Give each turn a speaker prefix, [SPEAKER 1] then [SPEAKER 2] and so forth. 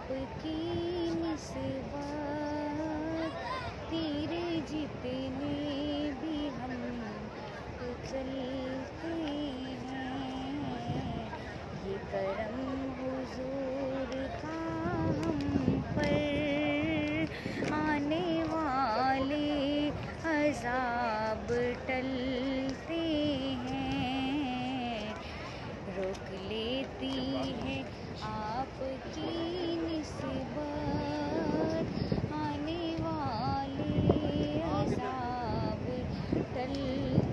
[SPEAKER 1] آپ کی نسبت، تیرے جتنے بھی ہم تو چلتے ہیں، یہ کرم حضور کا ہم پر، آنے والے عذاب ٹلتے ہیں، روک لیتی ہے آپ کی نسبت، آنے والے عذاب ٹلتے